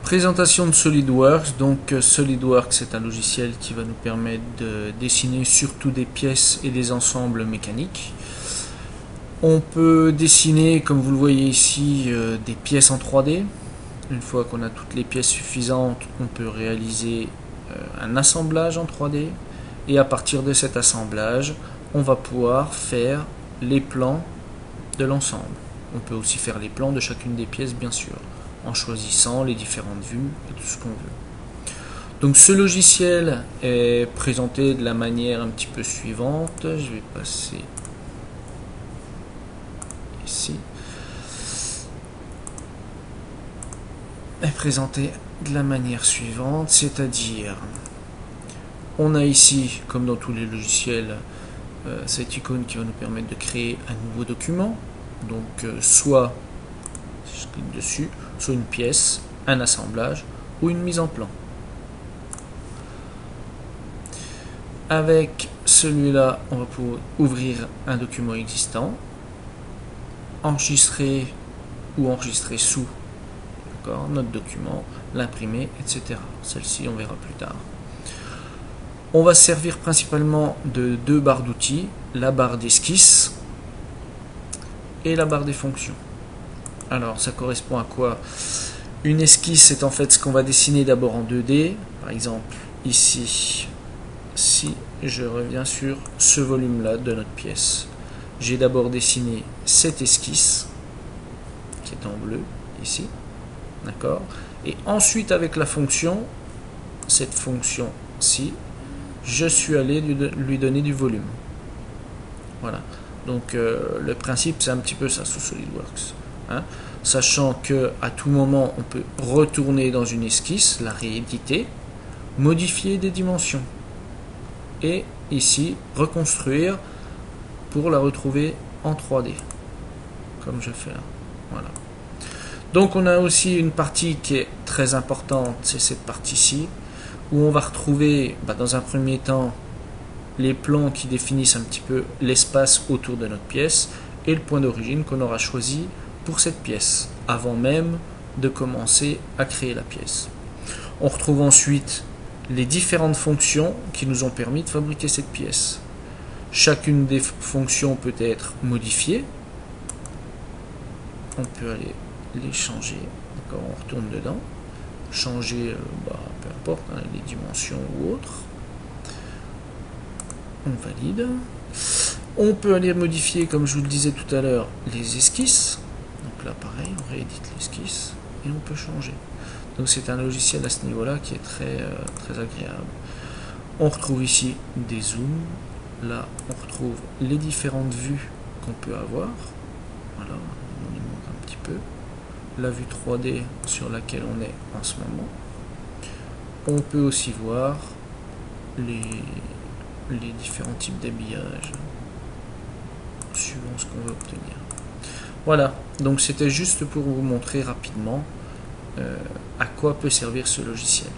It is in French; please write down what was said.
Présentation de SolidWorks. Donc SolidWorks, c'est un logiciel qui va nous permettre de dessiner surtout des pièces et des ensembles mécaniques. On peut dessiner, comme vous le voyez ici, des pièces en 3D. Une fois qu'on a toutes les pièces suffisantes, on peut réaliser un assemblage en 3D. Et à partir de cet assemblage, on va pouvoir faire les plans de l'ensemble. On peut aussi faire les plans de chacune des pièces, bien sûr, en choisissant les différentes vues et tout ce qu'on veut. Donc ce logiciel est présenté de la manière un petit peu suivante. Je vais passer ici. Est présenté de la manière suivante, c'est-à-dire on a ici, comme dans tous les logiciels, cette icône qui va nous permettre de créer un nouveau document. Donc soit, si je clique dessus, soit une pièce, un assemblage ou une mise en plan. Avec celui-là, on va pouvoir ouvrir un document existant, enregistrer ou enregistrer sous notre document, l'imprimer, etc. Celle-ci, on verra plus tard. On va se servir principalement de deux barres d'outils, la barre d'esquisse et la barre des fonctions. Alors, ça correspond à quoi? Une esquisse, c'est en fait ce qu'on va dessiner d'abord en 2D. Par exemple, ici, si je reviens sur ce volume-là de notre pièce, j'ai d'abord dessiné cette esquisse, qui est en bleu, ici. D'accord? Et ensuite, avec la fonction, cette fonction-ci, je suis allé lui donner du volume. Voilà. Donc, le principe, c'est un petit peu ça sous SolidWorks. Sachant que à tout moment on peut retourner dans une esquisse, la rééditer, modifier des dimensions et ici reconstruire pour la retrouver en 3D comme je fais là. Voilà. Donc on a aussi une partie qui est très importante, c'est cette partie-ci où on va retrouver dans un premier temps les plans qui définissent un petit peu l'espace autour de notre pièce et le point d'origine qu'on aura choisi pour cette pièce, avant même de commencer à créer la pièce. On retrouve ensuite les différentes fonctions qui nous ont permis de fabriquer cette pièce. Chacune des fonctions peut être modifiée. On peut aller les changer. On retourne dedans. Changer, peu importe, les dimensions ou autres. On valide. On peut aller modifier, comme je vous le disais tout à l'heure, les esquisses. Donc là, pareil, on réédite l'esquisse et on peut changer. Donc c'est un logiciel à ce niveau-là qui est très agréable. On retrouve ici des zooms. Là, on retrouve les différentes vues qu'on peut avoir. Voilà, on y montre un petit peu. La vue 3D sur laquelle on est en ce moment. On peut aussi voir les différents types d'habillage suivant ce qu'on veut obtenir. Voilà, donc c'était juste pour vous montrer rapidement à quoi peut servir ce logiciel.